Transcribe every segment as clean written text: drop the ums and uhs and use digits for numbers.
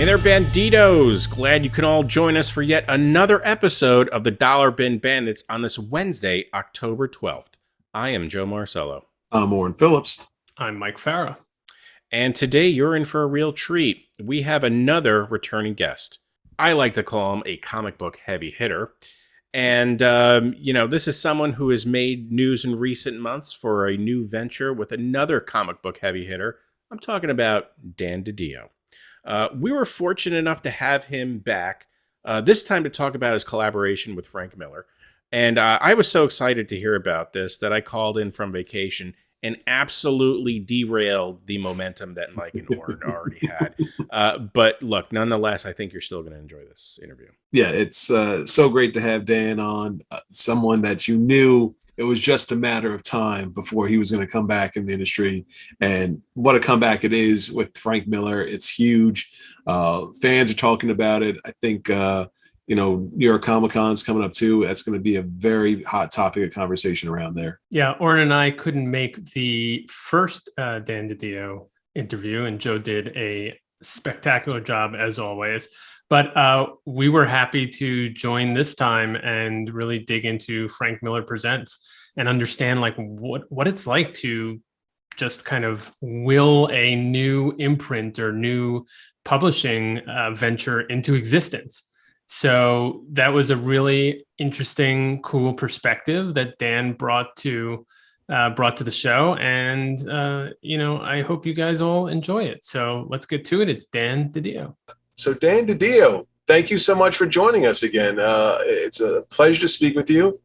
Hey there, Banditos! Glad you can all join us for yet another episode of the Dollar Bin Bandits on this Wednesday, October 12th. I am Joe Marcello. I'm Warren Phillips. I'm Mike Farah. And today you're in for a real treat. We have another returning guest. I like to call him a comic book heavy hitter. And, this is someone who has made news in recent months for a new venture with another comic book heavy hitter. I'm talking about Dan DiDio. We were fortunate enough to have him back, this time to talk about his collaboration with Frank Miller. And I was so excited to hear about this that I called in from vacation and absolutely derailed the momentum that Mike and Warren already had. But look, nonetheless, I think you're still going to enjoy this interview. Yeah, it's so great to have Dan on, someone that you knew it was just a matter of time before he was going to come back in the industry. And what a comeback it is with Frank Miller. It's huge. Fans are talking about it. I think, New York Comic Con's coming up too. That's going to be a very hot topic of conversation around there. Yeah, Warren and I couldn't make the first Dan DiDio interview, and Joe did a spectacular job as always. But we were happy to join this time and really dig into Frank Miller Presents and understand what it's like to just kind of will a new imprint or new publishing venture into existence. So that was a really interesting, cool perspective that Dan brought to the show. And, I hope you guys all enjoy it. So let's get to it. It's Dan DiDio. So Dan DiDio, thank you so much for joining us again. It's a pleasure to speak with you.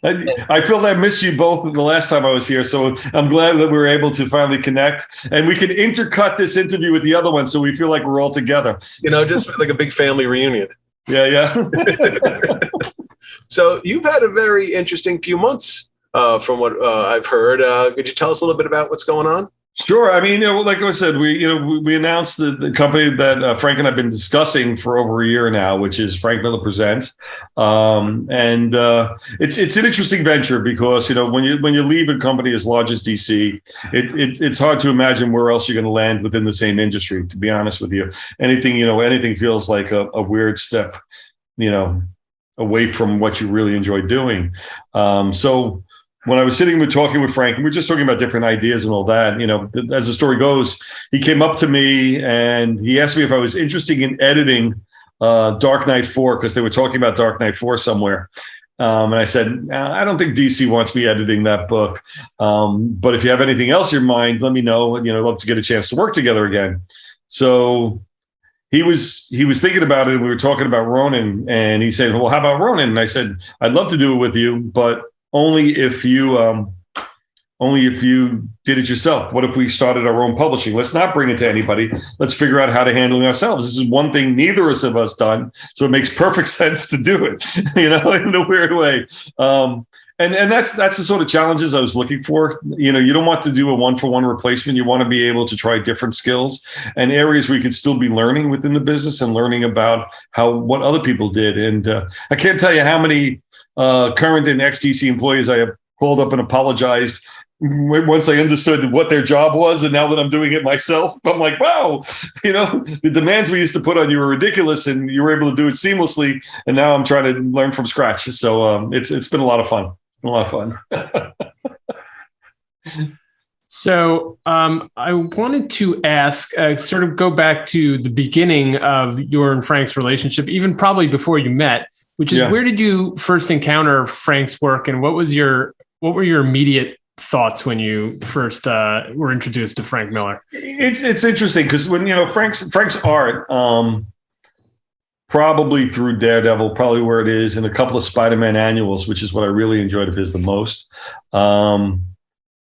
I feel that I missed you both the last time I was here, so I'm glad that we were able to finally connect, and we can intercut this interview with the other one, so we feel like we're all together. Just like a big family reunion. Yeah. So you've had a very interesting few months, from what I've heard. Could you tell us a little bit about what's going on? Sure. I mean, like I said, we announced the company that Frank and I've been discussing for over a year now, which is Frank Miller Presents, and it's an interesting venture because when you leave a company as large as DC, it's hard to imagine where else you're going to land within the same industry. To be honest with you, anything feels like a weird step, away from what you really enjoy doing. So when I was talking with Frank, and we were just talking about different ideas and all that, as the story goes, he came up to me and he asked me if I was interested in editing Dark Knight 4, because they were talking about Dark Knight 4 somewhere. And I said, I don't think DC wants me editing that book. But if you have anything else in your mind, let me know. I'd love to get a chance to work together again. So he was thinking about it, and we were talking about Ronin, and he said, well, how about Ronin? And I said, I'd love to do it with you, but only if you did it yourself. What if we started our own publishing? Let's not bring it to anybody. Let's figure out how to handle it ourselves. This is one thing neither of us done, so it makes perfect sense to do it, in a weird way. And that's the sort of challenges I was looking for. You don't want to do a one-for-one replacement. You want to be able to try different skills and areas where you could still be learning within the business and learning about what other people did. And I can't tell you how many current and ex-DC employees I have called up and apologized once I understood what their job was. And now that I'm doing it myself, I'm like, wow, the demands we used to put on you were ridiculous, and you were able to do it seamlessly. And now I'm trying to learn from scratch. So it's been a lot of fun. So I wanted to ask, sort of go back to the beginning of your and Frank's relationship, even probably before you met, which is where did you first encounter Frank's work, and what were your immediate thoughts when you first were introduced to Frank Miller? It's interesting because when Frank's art, probably through Daredevil, probably where it is, and a couple of Spider-Man annuals, which is what I really enjoyed of his the most.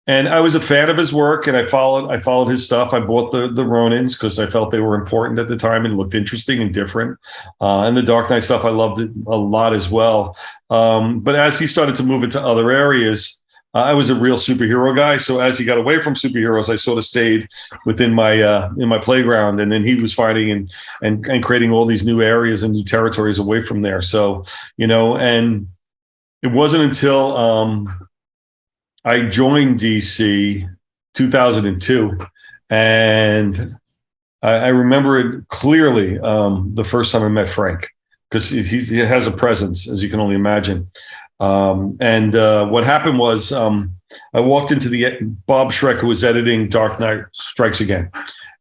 And I was a fan of his work, and I followed his stuff. I bought the Ronins because I felt they were important at the time and looked interesting and different. And the Dark Knight stuff, I loved it a lot as well. But as he started to move into other areas, I was a real superhero guy. So as he got away from superheroes, I sort of stayed within my in my playground. And then he was finding and creating all these new areas and new territories away from there. So, and it wasn't until I joined DC 2002, and I remember it clearly the first time I met Frank, because he has a presence, as you can only imagine. And what happened was I walked into Bob Schreck, who was editing Dark Knight Strikes Again.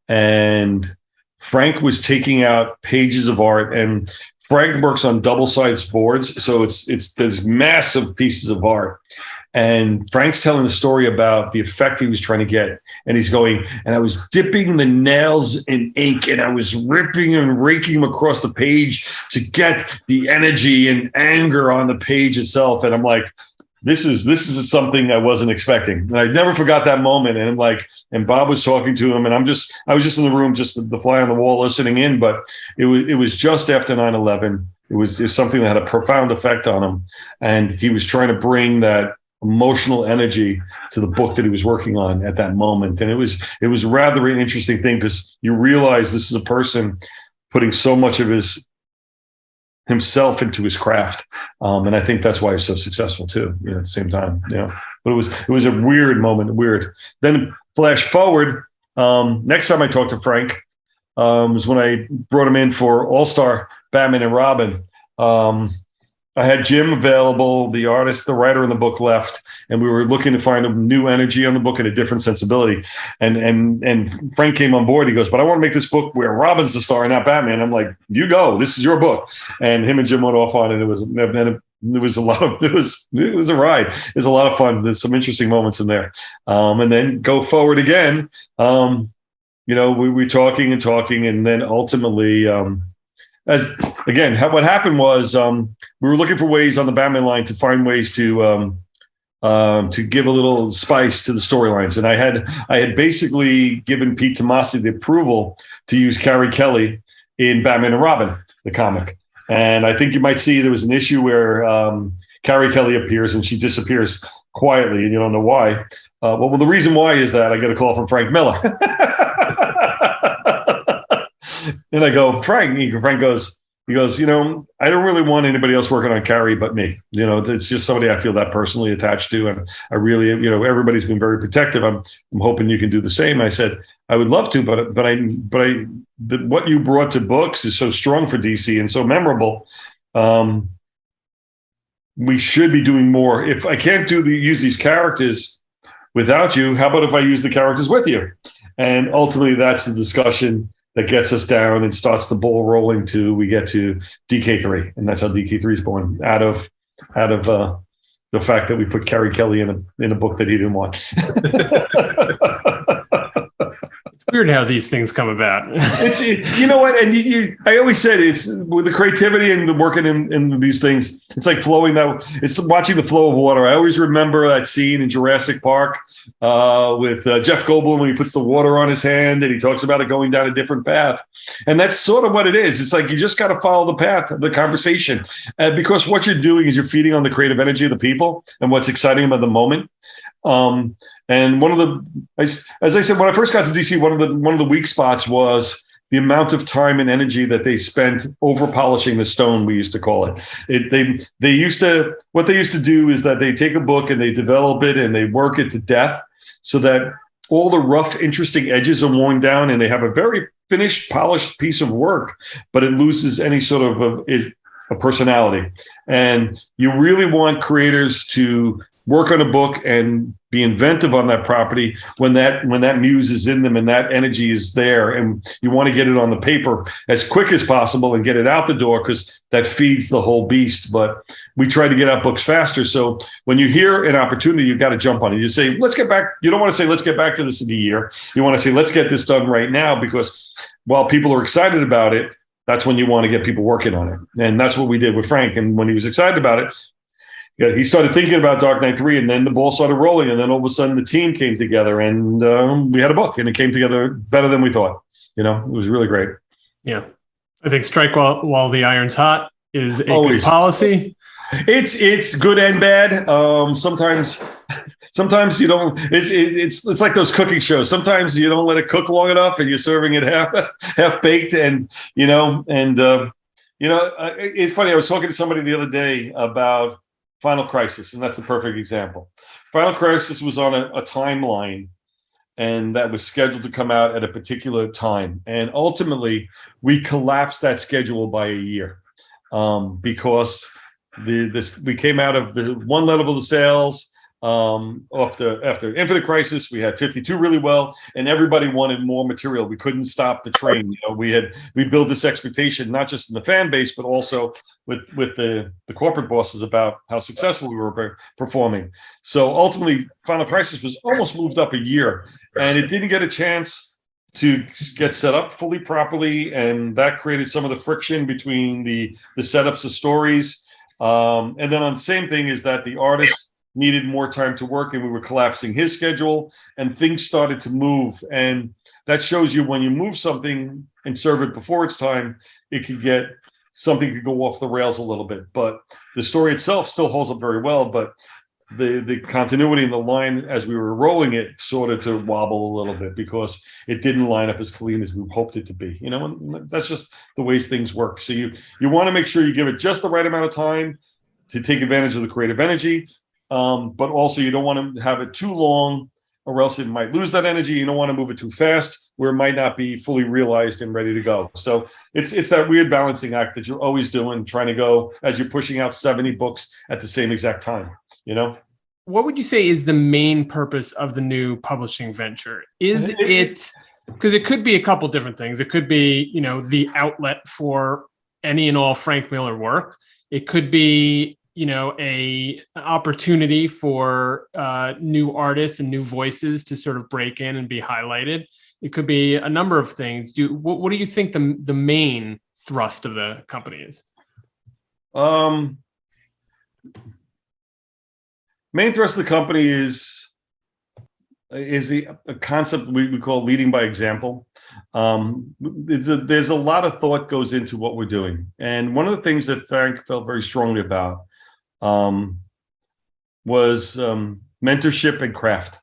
And Frank was taking out pages of art, and Frank works on double-sided boards. So it's these massive pieces of art. And Frank's telling the story about the effect he was trying to get. And he's going, and I was dipping the nails in ink, and I was ripping and raking them across the page to get the energy and anger on the page itself. And I'm like, this is something I wasn't expecting. And I never forgot that moment. And I'm like, and Bob was talking to him, and I was just in the room, just the fly on the wall listening in. But it was just after 9/11. It was something that had a profound effect on him. And he was trying to bring that emotional energy to the book that he was working on at that moment. And it was rather an interesting thing, because you realize this is a person putting so much of himself into his craft. And I think that's why he's so successful too, at the same time, but it was a weird moment. Then flash forward. Next time I talked to Frank, was when I brought him in for All-Star Batman and Robin. I had Jim available, the artist, the writer in the book left, and we were looking to find a new energy on the book and a different sensibility. And Frank came on board. He goes, but I want to make this book where Robin's the star and not Batman. I'm like, you go. This is your book. And him and Jim went off on it. It was a ride. It was a lot of fun. There's some interesting moments in there. And then go forward again. We were talking, and then ultimately. What happened was we were looking for ways on the Batman line to find ways to give a little spice to the storylines, and I had basically given Pete Tomasi the approval to use Carrie Kelly in Batman and Robin, the comic. And I think you might see there was an issue where Carrie Kelly appears and she disappears quietly, and you don't know why. Well, the reason why is that I get a call from Frank Miller. And I go, Frank goes, I don't really want anybody else working on Carrie but me. It's just somebody I feel that personally attached to. And I really, everybody's been very protective. I'm hoping you can do the same. I said, I would love to, but what you brought to books is so strong for DC and so memorable. We should be doing more. If I can't use these characters without you, how about if I use the characters with you? And ultimately that's the discussion that gets us down and starts the ball rolling we get to DK3. And that's how DK3 is born, out of the fact that we put Carrie Kelly in a book that he didn't want. It's weird how these things come about. You know what? And I always said it's with the creativity and the working in these things, it's like flowing out. It's watching the flow of water. I always remember that scene in Jurassic Park with Jeff Goldblum when he puts the water on his hand and he talks about it going down a different path. And that's sort of what it is. It's like you just got to follow the path of the conversation, because what you're doing is you're feeding on the creative energy of the people and what's exciting them at the moment. And one of the, as I said, when I first got to DC, one of the weak spots was the amount of time and energy that they spent over polishing the stone, we used to call it. What they used to do is that they take a book and they develop it and they work it to death so that all the rough, interesting edges are worn down and they have a very finished, polished piece of work, but it loses any sort of a personality. And you really want creators to work on a book and be inventive on that property when that muse is in them and that energy is there, and you want to get it on the paper as quick as possible and get it out the door, because that feeds the whole beast. But we try to get out books faster. So when you hear an opportunity, you've got to jump on it. You say, let's get back. You don't want to say, let's get back to this in a year. You want to say, let's get this done right now, because while people are excited about it, that's when you want to get people working on it. And that's what we did with Frank. And when he was excited about it, he started thinking about Dark Knight 3, and then the ball started rolling, and then all of a sudden the team came together, and we had a book, and it came together better than we thought. It was really great. Yeah. I think strike while the iron's hot is a Always. good policy. It's good and bad. Sometimes you don't. It's like those cooking shows. Sometimes you don't let it cook long enough, and you're serving it half baked, and it's funny. I was talking to somebody the other day about Final Crisis, and that's the perfect example. Final Crisis was on a timeline and that was scheduled to come out at a particular time. And ultimately, we collapsed that schedule by a year because we came out of the one level of the sales after Infinite Crisis. We had 52 really well, and everybody wanted more material. We couldn't stop the train. We built this expectation not just in the fan base, but also with the corporate bosses about how successful we were performing. So ultimately, Final Crisis was almost moved up a year, and it didn't get a chance to get set up fully properly, and that created some of the friction between the setups of stories. And then on the same thing is that the artist needed more time to work, and we were collapsing his schedule, and things started to move. And that shows you when you move something and serve it before its time, something could go off the rails a little bit. But the story itself still holds up very well, but the continuity in the line as we were rolling it started to wobble a little bit because it didn't line up as clean as we hoped it to be. And that's just the ways things work. So you want to make sure you give it just the right amount of time to take advantage of the creative energy. But also you don't want to have it too long, or else it might lose that energy. You don't want to move it too fast where it might not be fully realized and ready to go. So it's that weird balancing act that you're always doing, trying to go as you're pushing out 70 books at the same exact time. What would you say is the main purpose of the new publishing venture? Is it, because it could be a couple different things. It could be, the outlet for any and all Frank Miller work. It could be, an opportunity for new artists and new voices to sort of break in and be highlighted. It could be a number of things. What do you think the main thrust of the company is? Main thrust of the company is a concept we call leading by example. There's a lot of thought goes into what we're doing. And one of the things that Frank felt very strongly about was mentorship and craft.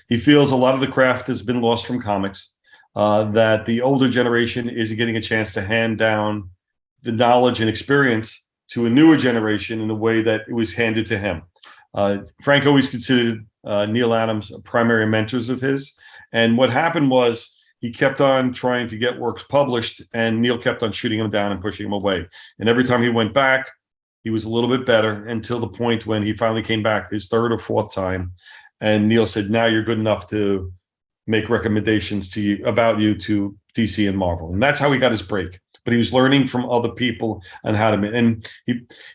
He feels a lot of the craft has been lost from comics, that the older generation isn't getting a chance to hand down the knowledge and experience to a newer generation in the way that it was handed to him. Frank always considered Neil Adams primary mentors of his. And what happened was he kept on trying to get works published, and Neil kept on shooting him down and pushing him away. And every time he went back, he was a little bit better, until the point when he finally came back his third or fourth time. And Neil said, now you're good enough to make recommendations about you to DC and Marvel. And that's how he got his break. But he was learning from other people and how to, and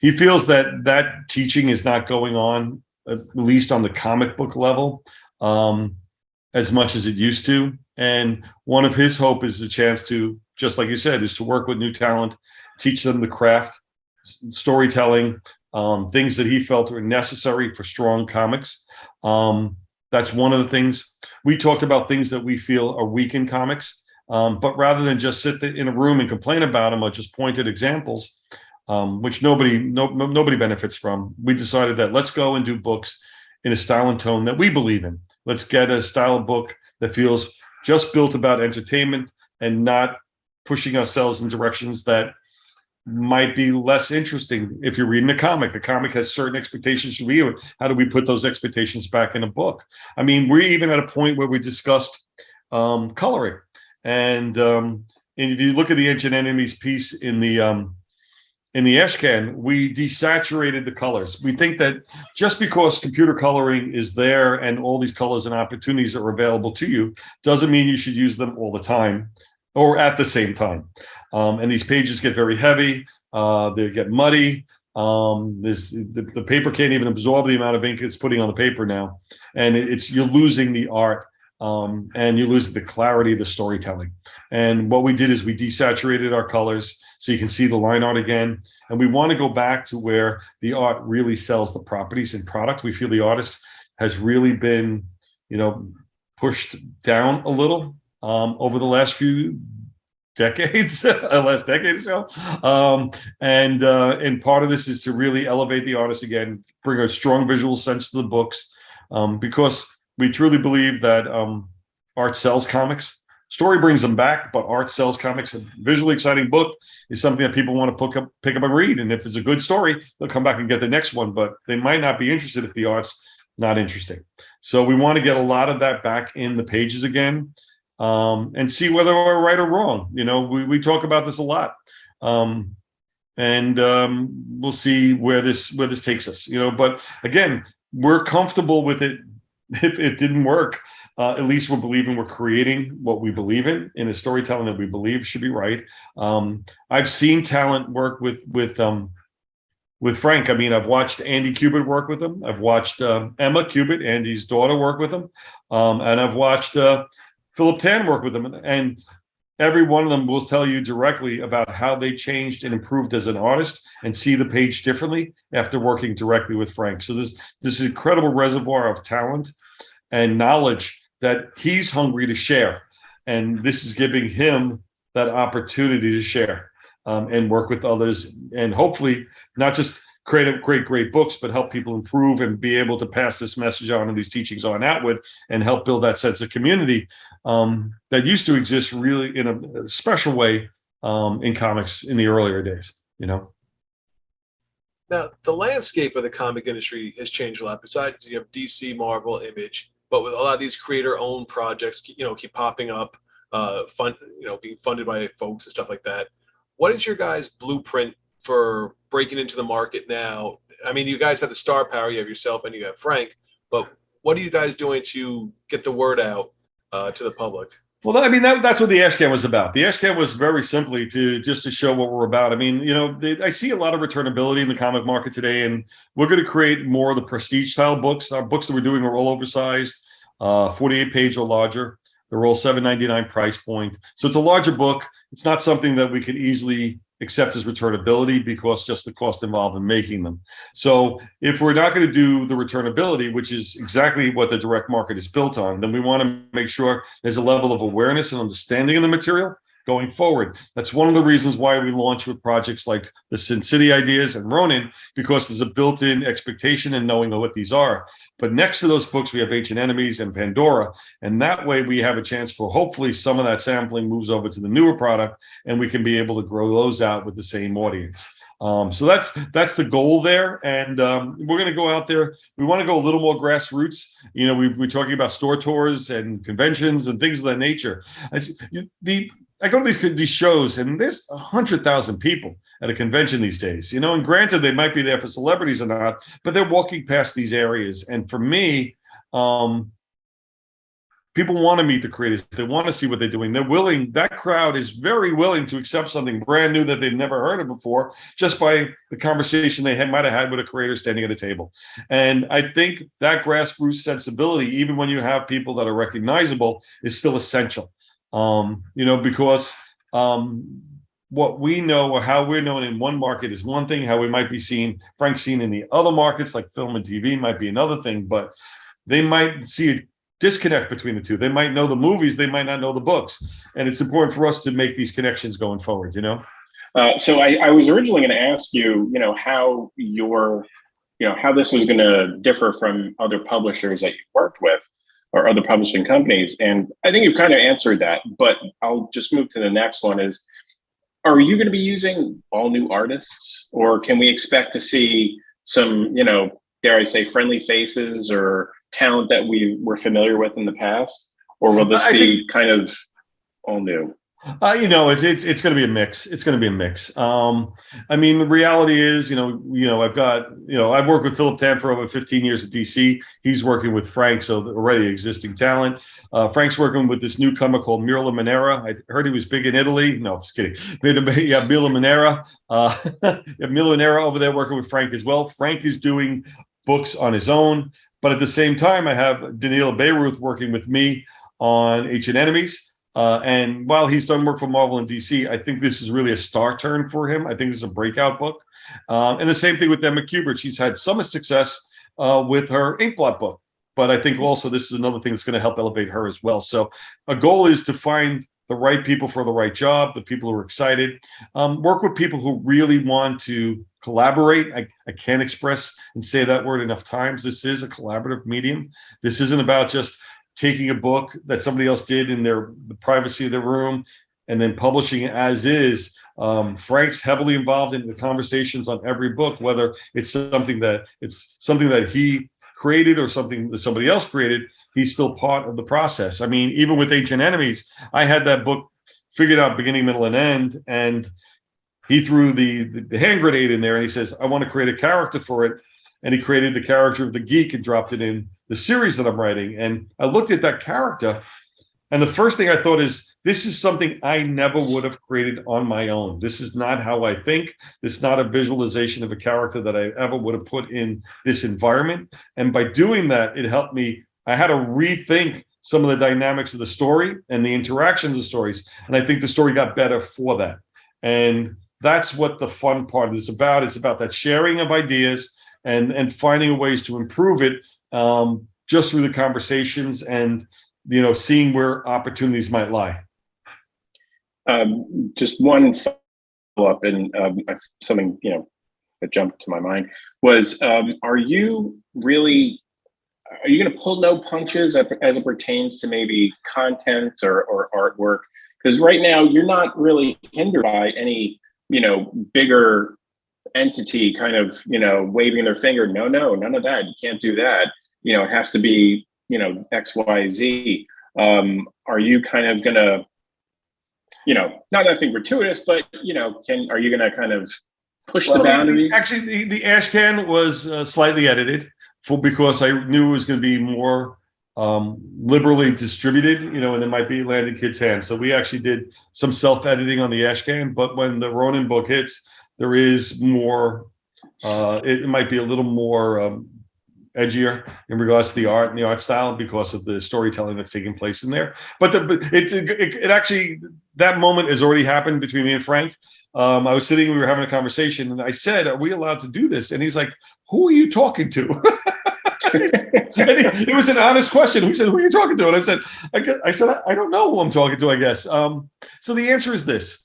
he feels that teaching is not going on, at least on the comic book level, as much as it used to. And one of his hope is the chance to, just like you said, is to work with new talent, teach them the craft, storytelling, things that he felt were necessary for strong comics. That's one of the things. We talked about things that we feel are weak in comics. But rather than just sit in a room and complain about them or just point at examples, which nobody benefits from, we decided that let's go and do books in a style and tone that we believe in. Let's get a style of book that feels just built about entertainment and not pushing ourselves in directions that might be less interesting. If you're reading a comic, the comic has certain expectations for you. How do we put those expectations back in a book? I mean, we're even at a point where we discussed coloring. And if you look at the Ancient Enemies piece in the Ashcan, we desaturated the colors. We think that just because computer coloring is there and all these colors and opportunities are available to you, doesn't mean you should use them all the time or at the same time. And these pages get very heavy. They get muddy. The paper can't even absorb the amount of ink it's putting on the paper now. And you're losing the art. And you lose the clarity of the storytelling. And what we did is we desaturated our colors so you can see the line art again. And we want to go back to where the art really sells the properties and product. We feel the artist has really been, pushed down a little over the last few decades, last decade or so. And part of this is to really elevate the artist again, bring a strong visual sense to the books, because we truly believe that art sells comics. Story brings them back, but art sells comics. A visually exciting book is something that people want to pick up and read. And if it's a good story, they'll come back and get the next one, but they might not be interested if the art's not interesting. So we want to get a lot of that back in the pages again, and see whether we're right or wrong. We talk about this a lot. And we'll see where this takes us. But again, we're comfortable with it. If it didn't work, at least we're believing we're creating what we believe in a storytelling that we believe should be right. I've seen talent work with Frank. I mean, I've watched Andy Kubert work with him. I've watched Emma Kubert, Andy's daughter, work with him, and I've watched Philip Tan work with him, and every one of them will tell you directly about how they changed and improved as an artist and see the page differently after working directly with Frank. So this incredible reservoir of talent and knowledge that he's hungry to share. And this is giving him that opportunity to share and work with others, and hopefully not just create great books, but help people improve and be able to pass this message on and these teachings on outward and help build that sense of community that used to exist really in a special way in comics in the earlier days. Now, the landscape of the comic industry has changed a lot. Besides, you have DC, Marvel, Image, but with a lot of these creator-owned projects, keep popping up, being funded by folks and stuff like that. What is your guys' blueprint for breaking into the market now? I mean, you guys have the star power. You have yourself and you have Frank, but what are you guys doing to get the word out to the public? Well, I mean, that's what the Ashcan was about. The Ashcan was very simply to show what we're about. I mean, I see a lot of returnability in the comic market today, and we're going to create more of the prestige style books. Our books that we're doing are all oversized, 48-page or larger. They're all $7.99 price point. So it's a larger book. It's not something that we can easily accept as returnability because just the cost involved in making them. So if we're not going to do the returnability, which is exactly what the direct market is built on, then we want to make sure there's a level of awareness and understanding of the material going forward. That's one of the reasons why we launch with projects like the Sin City ideas and Ronin, because there's a built-in expectation in knowing what these are. But next to those books, we have Ancient Enemies and Pandora. And that way we have a chance for hopefully some of that sampling moves over to the newer product, and we can be able to grow those out with the same audience. So that's the goal there. And we're going to go out there. We want to go a little more grassroots. We're talking about store tours and conventions and things of that nature. I go to these shows, and there's 100,000 people at a convention these days, and granted, they might be there for celebrities or not, but they're walking past these areas. And for me, people want to meet the creators. They want to see what they're doing. That crowd is very willing to accept something brand new that they've never heard of before, just by the conversation they might have had with a creator standing at a table. And I think that grassroots sensibility, even when you have people that are recognizable, is still essential. Because what we know or how we're known in one market is one thing, how we might be Frank seen in the other markets like film and TV might be another thing, but they might see a disconnect between the two. They might know the movies, they might not know the books. And it's important for us to make these connections going forward, So I was originally going to ask you, how how this was going to differ from other publishers that you've worked with, or other publishing companies. And I think you've kind of answered that, but I'll just move to the next one is, are you going to be using all new artists, or can we expect to see some, dare I say, friendly faces or talent that we were familiar with in the past? Or will this be kind of all new? It's going to be a mix. It's going to be a mix. I mean, the reality is, I've worked with Philip Tan for over 15 years at DC. He's working with Frank, so already existing talent. Frank's working with this newcomer called Milo Manera. I heard he was big in Italy. No, just kidding. Yeah, Milo Manera. Milo Manera over there working with Frank as well. Frank is doing books on his own, but at the same time, I have Daniel Beyruth working with me on Ancient Enemies. And while he's done work for Marvel and DC, I think this is really a star turn for him. I think this is a breakout book. And the same thing with Emma Kubert. She's had some success with her Inkblot book. But I think also this is another thing that's going to help elevate her as well. So a goal is to find the right people for the right job, the people who are excited, work with people who really want to collaborate. I can't express and say that word enough times. This is a collaborative medium. This isn't about just taking a book that somebody else did in the privacy of their room and then publishing it as is. Frank's heavily involved in the conversations on every book, whether it's something that he created or something that somebody else created, he's still part of the process. I mean, even with Ancient Enemies, I had that book figured out beginning, middle, and end, and he threw the hand grenade in there, and he says, I want to create a character for it. And he created the character of the geek and dropped it in the series that I'm writing. And I looked at that character, and the first thing I thought is, this is something I never would have created on my own. This is not how I think. This is not a visualization of a character that I ever would have put in this environment. And by doing that, it helped me. I had to rethink some of the dynamics of the story and the interactions of stories. And I think the story got better for that. And that's what the fun part is about. It's about that sharing of ideas and finding ways to improve it, just through the conversations and, seeing where opportunities might lie. Just one follow-up, and something that jumped to my mind was: are you going to pull no punches as it pertains to maybe content or artwork? Because right now you're not really hindered by any bigger entity kind of waving their finger. No, none of that. You can't do that. It has to be X, Y, Z. Are you kind of gonna not nothing gratuitous, but are you gonna kind of push the boundaries? Actually, the Ashcan was slightly edited because I knew it was going to be more liberally distributed, and it might be land in kids' hands. So we actually did some self-editing on the Ashcan, but when the Ronin book hits, there is more, it might be a little more edgier in regards to the art and the art style because of the storytelling that's taking place in there. But it actually, that moment has already happened between me and Frank. I was sitting, we were having a conversation, and I said, are we allowed to do this? And he's like, who are you talking to? It was an honest question. He said, who are you talking to? And I said, I don't know who I'm talking to, I guess. So the answer is this.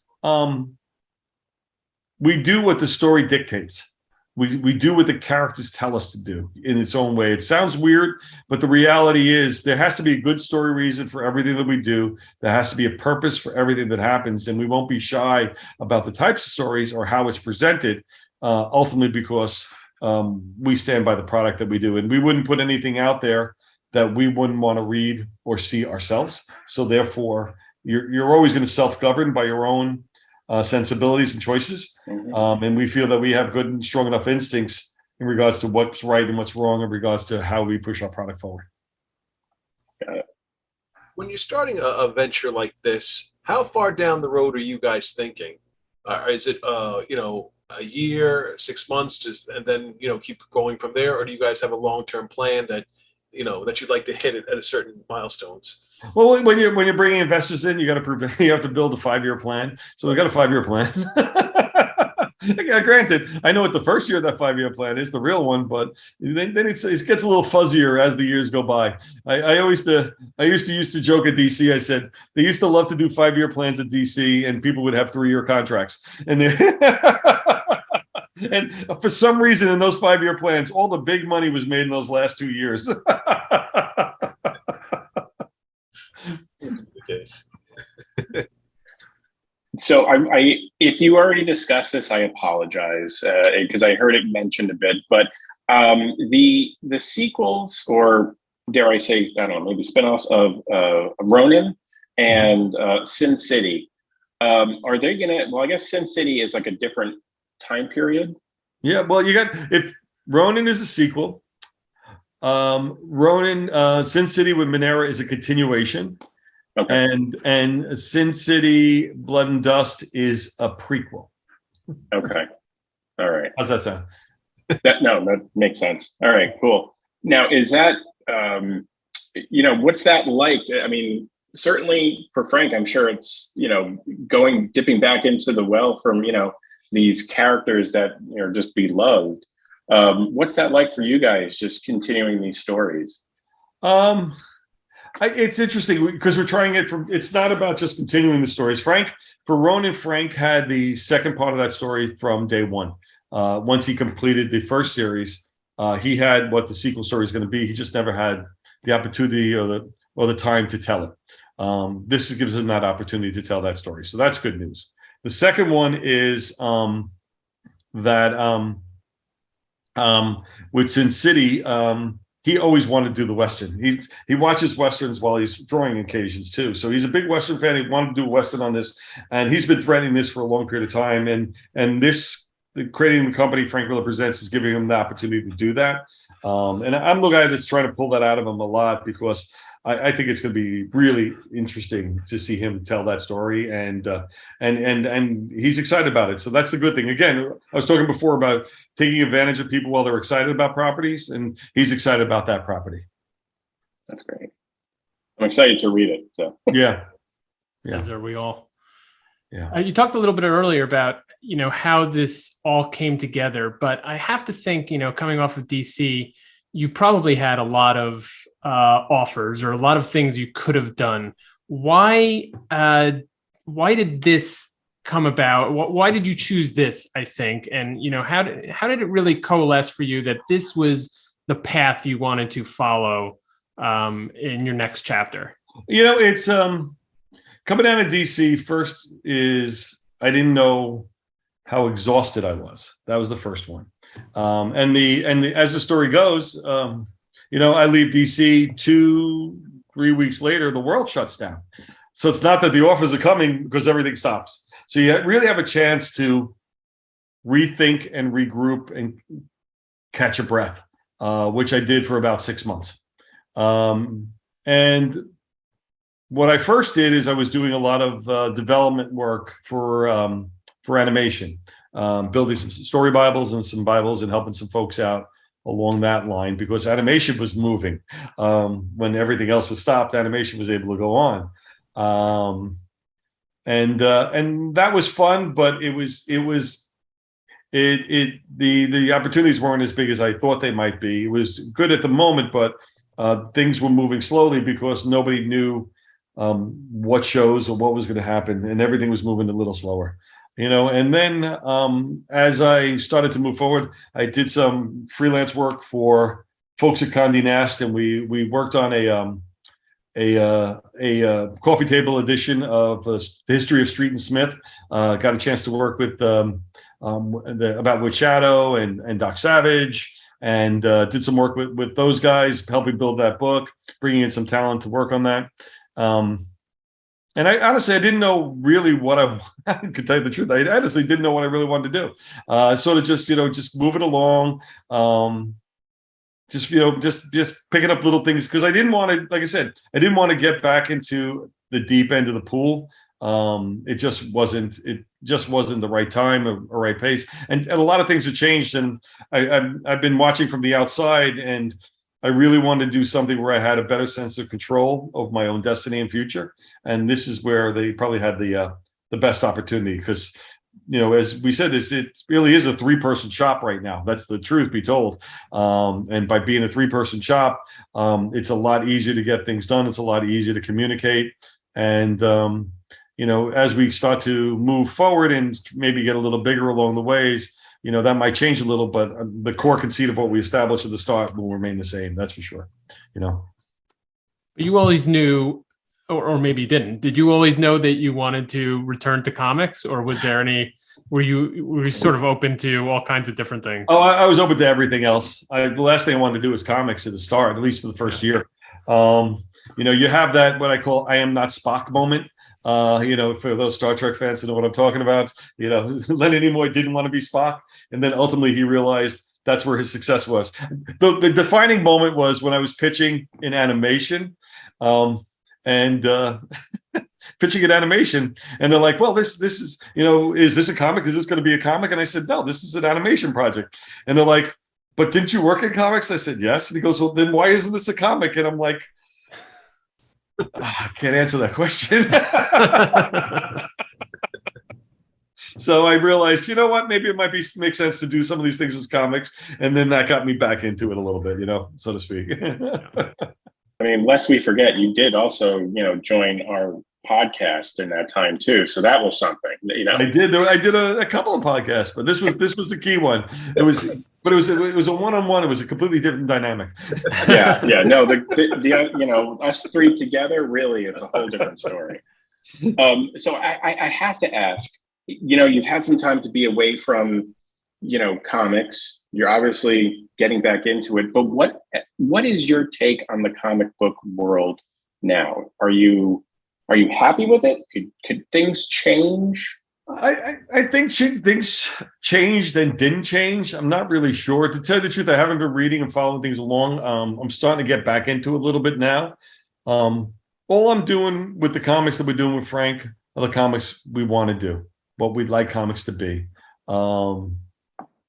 We do what the story dictates. We do what the characters tell us to do in its own way. It sounds weird, but the reality is there has to be a good story reason for everything that we do. There has to be a purpose for everything that happens, and we won't be shy about the types of stories or how it's presented, ultimately because we stand by the product that we do, and we wouldn't put anything out there that we wouldn't want to read or see ourselves. So therefore, you're always going to self-govern by your own sensibilities and choices. And we feel that we have good and strong enough instincts in regards to what's right and what's wrong in regards to how we push our product forward. Got it. When you're starting a venture like this, how far down the road are you guys thinking? Is it a year, 6 months, and then keep going from there, or do you guys have a long-term plan that that you'd like to hit at a certain milestones? Well, when you're bringing investors in, you have to build a 5-year plan. So we got a 5-year plan. Yeah, granted, I know what the first year of that 5-year plan is, the real one, but then it gets a little fuzzier as the years go by. I used to joke at DC. I said they used to love to do 5-year plans at DC, and people would have 3-year contracts. And and for some reason, in those 5-year plans, all the big money was made in those last 2 years. The case. So if you already discussed this, I apologize because I heard it mentioned a bit. But the sequels, or dare I say, I don't know, maybe spinoffs of Ronin and Sin City, are they gonna? Well, I guess Sin City is like a different time period. Yeah, well, if Ronin is a sequel, Ronin Sin City with Minera is a continuation. Okay. And Sin City Blood and Dust is a prequel. Okay. All right. How's that sound? That makes sense. All right, cool. Now, is that what's that like? I mean, certainly for Frank, I'm sure it's dipping back into the well from these characters that are just beloved. What's that like for you guys, just continuing these stories? It's interesting because we're trying it from. It's not about just continuing the stories. Frank had the second part of that story from day one. Once he completed the first series, he had what the sequel story is going to be. He just never had the opportunity or the time to tell it. This gives him that opportunity to tell that story. So that's good news. The second one is that with Sin City, he always wanted to do the Western. He watches Westerns while he's drawing occasions too. So he's a big Western fan. He wanted to do a Western on this, and he's been threatening this for a long period of time. And this creating the company, Frank Miller Presents, is giving him the opportunity to do that. And I'm the guy that's trying to pull that out of him a lot, because I think it's going to be really interesting to see him tell that story, and he's excited about it. So that's the good thing. Again, I was talking before about taking advantage of people while they're excited about properties, and he's excited about that property. That's great. I'm excited to read it. So yeah. As are we all. Yeah. You talked a little bit earlier about, how this all came together, but I have to think, coming off of DC, you probably had a lot of offers or a lot of things you could have done. Why did this come about? Why did you choose this, I think? And, how did it really coalesce for you that this was the path you wanted to follow in your next chapter? It's coming down to DC first is I didn't know how exhausted I was. That was the first one. And as the story goes, I leave DC 2-3 weeks later, the world shuts down. So it's not that the offers are coming because everything stops. So you really have a chance to rethink and regroup and catch a breath, which I did for about 6 months. And what I first did is I was doing a lot of development work for animation, building some story Bibles and some Bibles and helping some folks out along that line, because animation was moving. When everything else was stopped, animation was able to go on. And that was fun, but the opportunities weren't as big as I thought they might be. It was good at the moment, but things were moving slowly because nobody knew what shows or what was going to happen, and everything was moving a little slower. And then as I started to move forward, I did some freelance work for folks at Condé Nast, and we worked on a coffee table edition of the history of Street and Smith. Got a chance to work with about With Shadow and Doc Savage, and did some work with those guys, helping build that book, bringing in some talent to work on that. And I honestly, I didn't know really what I could tell you the truth. I honestly didn't know what I really wanted to do. Sort of just moving along, just picking up little things, because I didn't want to, like I said, I didn't want to get back into the deep end of the pool. It just wasn't the right time or right pace. And a lot of things have changed, and I've been watching from the outside, and I really wanted to do something where I had a better sense of control of my own destiny and future. And this is where they probably had the best opportunity, because, as we said, it really is a 3-person shop right now. That's the truth be told. And by being a 3-person shop, it's a lot easier to get things done. It's a lot easier to communicate. And, as we start to move forward and maybe get a little bigger along the ways, that might change a little, but the core conceit of what we established at the start will remain the same. That's for sure. You always knew, or maybe you didn't. Did you always know that you wanted to return to comics, or was there were you sort of open to all kinds of different things? Oh, I was open to everything else. The last thing I wanted to do was comics at the start, at least for the first year. You have that, what I call, I am not Spock moment. For those Star Trek fans who know what I'm talking about, Leonard Nimoy didn't want to be Spock. And then ultimately he realized that's where his success was. The defining moment was when I was pitching in animation, and pitching in animation. And they're like, well, this is, is this a comic? Is this going to be a comic? And I said, no, this is an animation project. And they're like, but didn't you work in comics? I said, yes. And he goes, well, then why isn't this a comic? And I'm like, I can't answer that question. So I realized, what, maybe it might make sense to do some of these things as comics. And then that got me back into it a little bit, so to speak. I mean, lest we forget, you did also, join our podcast in that time too. So that was something, I did a couple of podcasts, but this was the key one. It was a one-on-one. It was a completely different dynamic. Yeah. No, the us three together, really, it's a whole different story. So I have to ask, you've had some time to be away from, comics. You're obviously getting back into it, but what what is your take on the comic book world now? Are you happy with it? Could things change? I think things changed and didn't change. I'm not really sure. To tell you the truth, I haven't been reading and following things along. I'm starting to get back into it a little bit now. All I'm doing with the comics that we're doing with Frank are the comics we want to do, what we'd like comics to be.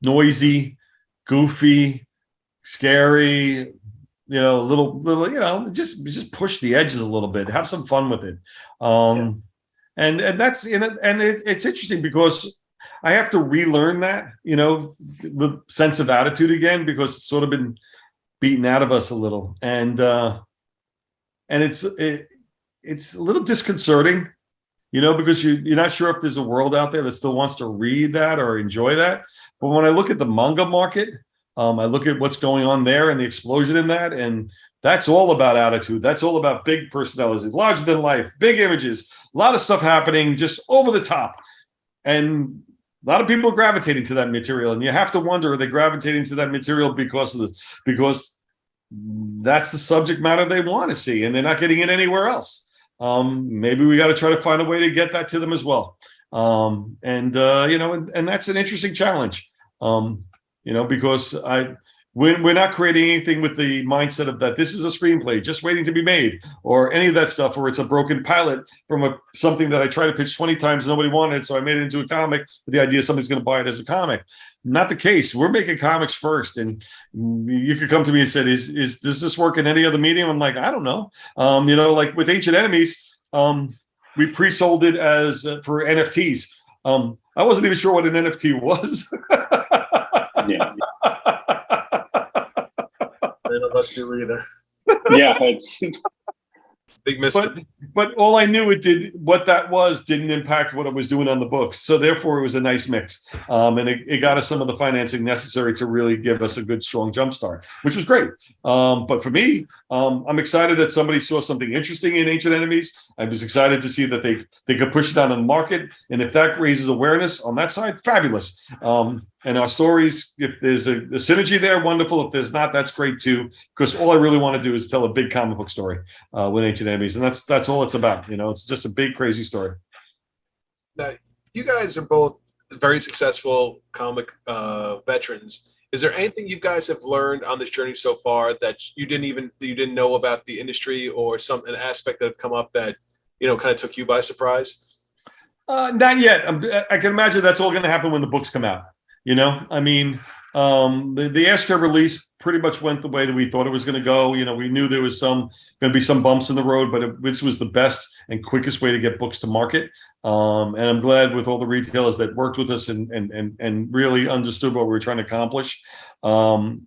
Noisy, goofy, scary, little, just push the edges a little bit, have some fun with it. And that's in it, and it's interesting because I have to relearn that, the sense of attitude again, because it's sort of been beaten out of us a little, and it's a little disconcerting, because you're not sure if there's a world out there that still wants to read that or enjoy that. But when I look at the manga market, I look at what's going on there and the explosion in that, and that's all about attitude. That's all about big personalities, larger than life, big images, a lot of stuff happening just over the top. And a lot of people are gravitating to that material. And you have to wonder, are they gravitating to that material because that's the subject matter they want to see and they're not getting it anywhere else? Maybe we got to try to find a way to get that to them as well. And that's an interesting challenge, because we're not creating anything with the mindset of that this is a screenplay just waiting to be made, or any of that stuff, or it's a broken pilot from something that I tried to pitch 20 times, nobody wanted it, so I made it into a comic with the idea somebody's going to buy it as a comic. Not the case. We're making comics first, and you could come to me and say, does this work in any other medium? I'm like, I don't know. Like with Ancient Enemies, we pre-sold it as for NFTs. I wasn't even sure what an NFT was. Yeah. None of us do either. Yeah, it's Big mystery. But all I knew what that was didn't impact what I was doing on the books. So therefore, it was a nice mix. And it got us some of the financing necessary to really give us a good, strong jumpstart, which was great. But for me, I'm excited that somebody saw something interesting in Ancient Enemies. I was excited to see that they could push it out on the market. And if that raises awareness on that side, fabulous. And our stories, if there's a synergy there, wonderful. If there's not, that's great too. Because all I really want to do is tell a big comic book story with Ancient Enemies, and that's all it's about. It's just a big, crazy story. Now, you guys are both very successful comic veterans. Is there anything you guys have learned on this journey so far that you didn't know about the industry, or an aspect that have come up that kind of took you by surprise? Not yet. I can imagine that's all going to happen when the books come out. I mean, the ASCAR release pretty much went the way that we thought it was going to go. We knew there was going to be some bumps in the road, but this was the best and quickest way to get books to market. And I'm glad with all the retailers that worked with us and really understood what we were trying to accomplish. And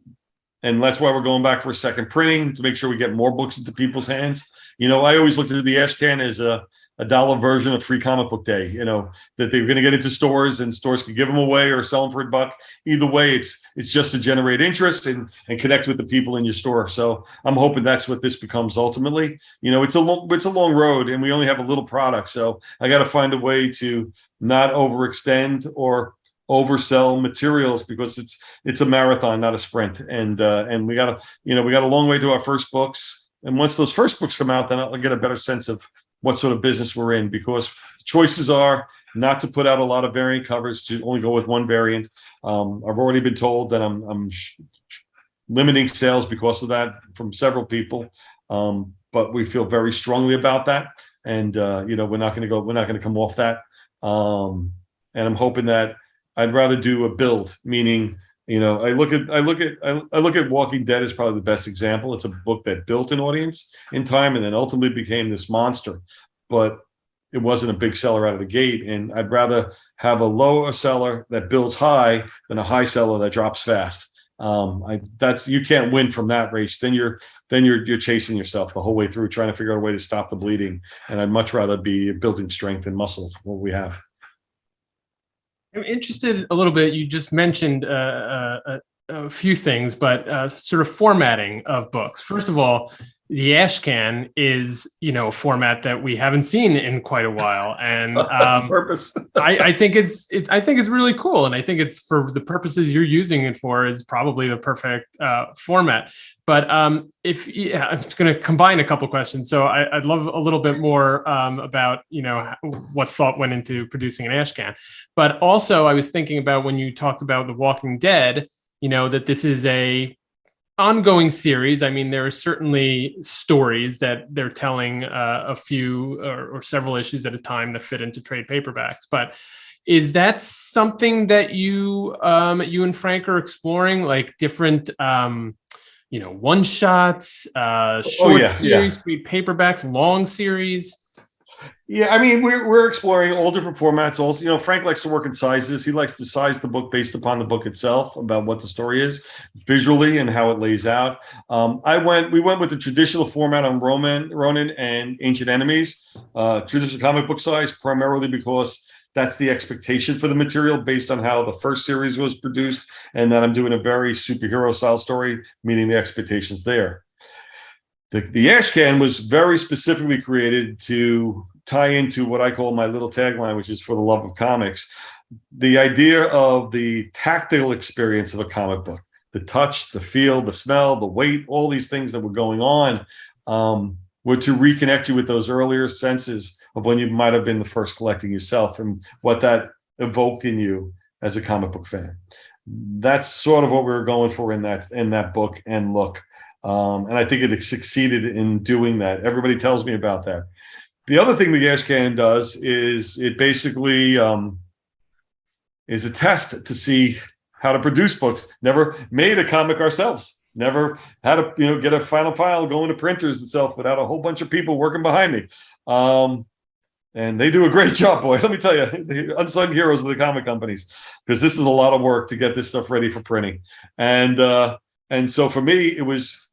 that's why we're going back for a second printing to make sure we get more books into people's hands. I always looked at the ASCAN as a $1 version of Free Comic Book Day, that they're going to get into stores and stores could give them away or sell them for $1. Either way, it's just to generate interest and connect with the people in your store. So I'm hoping that's what this becomes ultimately. It's a long road, and we only have a little product. So I got to find a way to not overextend or oversell materials, because it's a marathon, not a sprint. And we got a long way to our first books. And once those first books come out, then I'll get a better sense of what sort of business we're in, because the choices are not to put out a lot of variant covers, to only go with one variant. I've already been told that I'm limiting sales because of that from several people, but we feel very strongly about that, and we're not going to come off that. And I'm hoping that I'd rather do a build, meaning I look at Walking Dead as probably the best example. It's a book that built an audience in time and then ultimately became this monster, but it wasn't a big seller out of the gate. And I'd rather have a lower seller that builds high than a high seller that drops fast. You can't win from that race. Then you're chasing yourself the whole way through, trying to figure out a way to stop the bleeding. And I'd much rather be building strength and muscle, what we have. I'm interested a little bit. You just mentioned a few things, but sort of formatting of books. First of all, the ash can is, a format that we haven't seen in quite a while, and On purpose. I think it's really cool, and I think it's for the purposes you're using it for is probably the perfect format. But I'm just going to combine a couple questions. So I'd love a little bit more about what thought went into producing an ash can, but also I was thinking about when you talked about The Walking Dead, that this is a ongoing series. I mean, there are certainly stories that they're telling a few or several issues at a time that fit into trade paperbacks. But is that something that you and Frank are exploring, like different one shots, short series, trade paperbacks, long series? Yeah, I mean, we're exploring all different formats. Also, Frank likes to work in sizes. He likes to size the book based upon the book itself, about what the story is visually and how it lays out. We went with the traditional format on Ronin and Ancient Enemies, traditional comic book size, primarily because that's the expectation for the material based on how the first series was produced, and that I'm doing a very superhero style story, meeting the expectations there. The ash can was very specifically created to tie into what I call my little tagline, which is for the love of comics. The idea of the tactile experience of a comic book, the touch, the feel, the smell, the weight, all these things that were going on, were to reconnect you with those earlier senses of when you might have been the first collecting yourself and what that evoked in you as a comic book fan. That's sort of what we were going for in that book and look. And I think it succeeded in doing that. Everybody tells me about that. The other thing the ash can does is it basically is a test to see how to produce books. Never made a comic ourselves. Never had to get a final file going to printers itself without a whole bunch of people working behind me. And they do a great job, boy. Let me tell you, the unsung heroes of the comic companies, because this is a lot of work to get this stuff ready for printing. And so for me, it was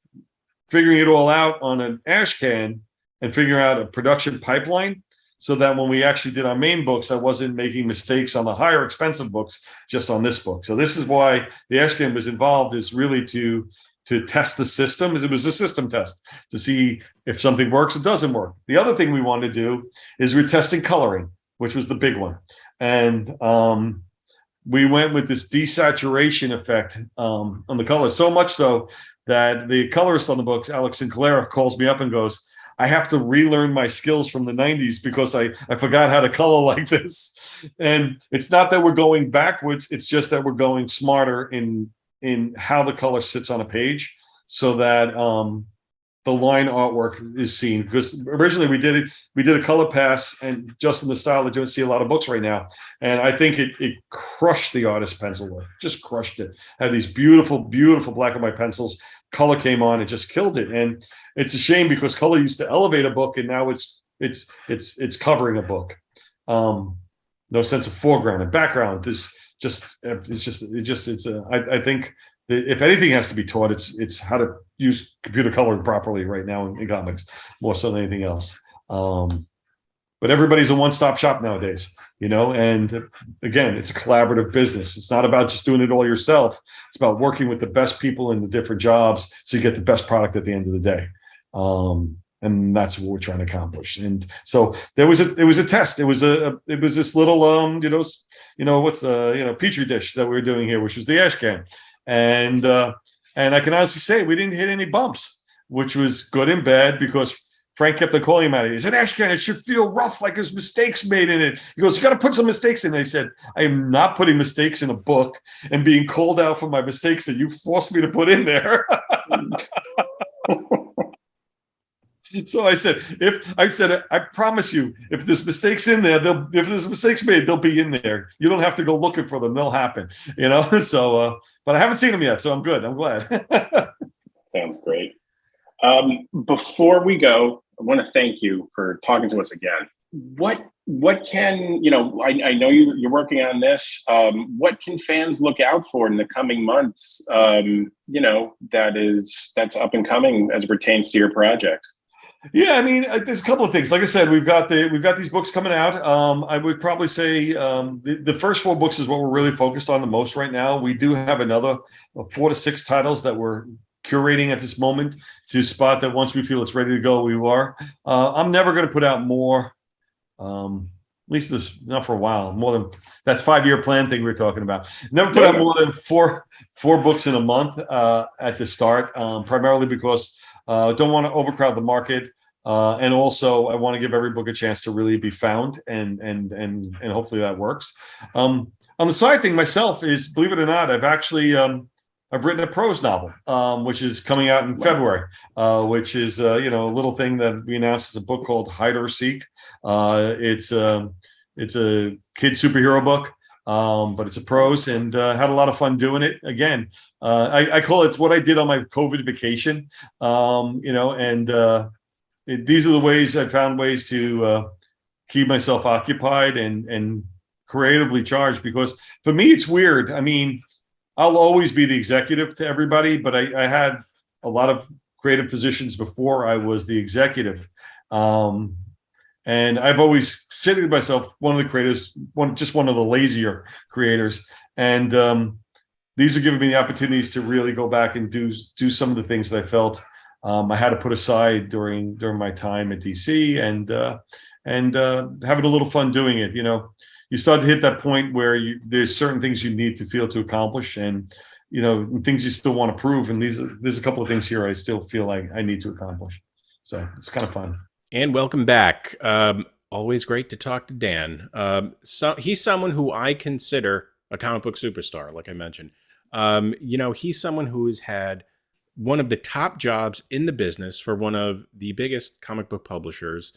figuring it all out on an ash can and figuring out a production pipeline so that when we actually did our main books, I wasn't making mistakes on the higher expensive books, just on this book. So this is why the ash can was involved, is really to test the system. It was a system test to see if something works, it doesn't work. The other thing we wanted to do is we're testing coloring, which was the big one. And we went with this desaturation effect on the color, so much so that the colorist on the books, Alex Sinclair, calls me up and goes, I have to relearn my skills from the 90s because I forgot how to color like this. And it's not that we're going backwards, it's just that we're going smarter in how the color sits on a page, so that the line artwork is seen. Because originally we did a color pass, and just in the style that you don't see a lot of books right now. And I think it crushed the artist pencil work, just crushed it. Had these beautiful, beautiful black and white pencils. Color came on and just killed it. And it's a shame because color used to elevate a book, and now it's covering a book. No sense of foreground and background. I think that if anything has to be taught, it's how to use computer coloring properly right now in comics, more so than anything else. But everybody's a one-stop shop nowadays, and again, it's a collaborative business. It's not about just doing it all yourself. It's about working with the best people in the different jobs so you get the best product at the end of the day. And that's what we're trying to accomplish. And so it was a test. It was this little petri dish that we were doing here, which was the ash can. And I can honestly say we didn't hit any bumps, which was good and bad, because Frank kept on calling him out. He said, ash can, it should feel rough, like there's mistakes made in it. He goes, you got to put some mistakes in. And I said, I am not putting mistakes in a book and being called out for my mistakes that you forced me to put in there. So I said, I promise you, if there's mistakes in there, if there's mistakes made, they'll be in there. You don't have to go looking for them; they'll happen. So, but I haven't seen them yet, so I'm good. I'm glad. Sounds great. Before we go, I want to thank you for talking to us again. What can I know you're working on this. What can fans look out for in the coming months? That's up and coming as it pertains to your project. Yeah, I mean, there's a couple of things. Like I said, we've got these books coming out. I would probably say the first 4 books is what we're really focused on the most right now. We do have another 4 to 6 titles that we're curating at this moment to spot that once we feel it's ready to go, we are. I'm never going to put out more. At least this not for a while. More than that's 5-year plan thing we were talking about. Never put out more than four books in a month at the start, primarily because I don't want to overcrowd the market, and also I want to give every book a chance to really be found, and hopefully that works. On the side thing myself is, believe it or not, I've actually I've written a prose novel, which is coming out in February, which is a little thing that we announced. It's a book called Hide or Seek. It's a kid superhero book, but it's a prose, and had a lot of fun doing it. Again, I call it's what I did on my COVID vacation. These are the ways I found ways to keep myself occupied and creatively charged. Because for me, it's weird. I mean, I'll always be the executive to everybody, but I had a lot of creative positions before I was the executive. And I've always considered myself one of the creators, one of the lazier creators. And these are giving me the opportunities to really go back and do some of the things that I felt I had to put aside during my time at DC, and having a little fun doing it. You start to hit that point where there's certain things you need to feel to accomplish, and things you still want to prove. And there's a couple of things here I still feel like I need to accomplish. So it's kind of fun. And welcome back. Always great to talk to Dan. He's someone who I consider a comic book superstar, like I mentioned. He's someone who has had one of the top jobs in the business for one of the biggest comic book publishers.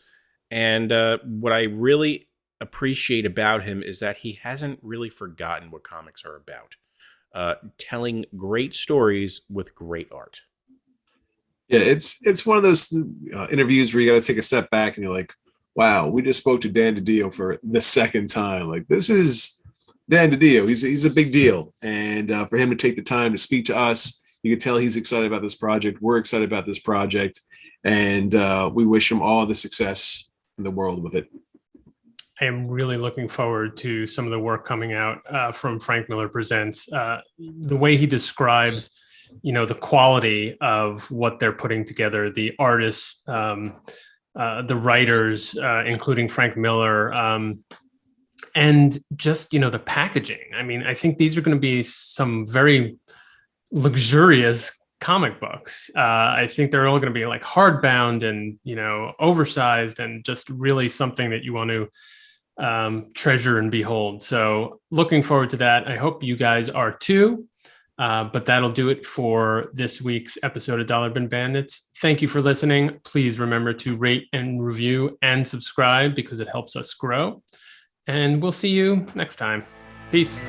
And what I really appreciate about him is that he hasn't really forgotten what comics are about. Telling great stories with great art. Yeah, it's one of those interviews where you got to take a step back and you're like, wow, we just spoke to Dan DiDio for the second time. Like, this is Dan DiDio. He's a big deal. And for him to take the time to speak to us, you can tell he's excited about this project. We're excited about this project. And we wish him all the success in the world with it. I am really looking forward to some of the work coming out from Frank Miller Presents. The way he describes, the quality of what they're putting together, the artists, the writers, including Frank Miller, and just, the packaging. I mean, I think these are going to be some very luxurious comic books. I think they're all going to be like hardbound and, oversized, and just really something that you want to treasure and behold. So looking forward to that. I hope you guys are too. But that'll do it for this week's episode of Dollar Bin Bandits. Thank you for listening. Please remember to rate and review and subscribe because it helps us grow. And we'll see you next time. Peace.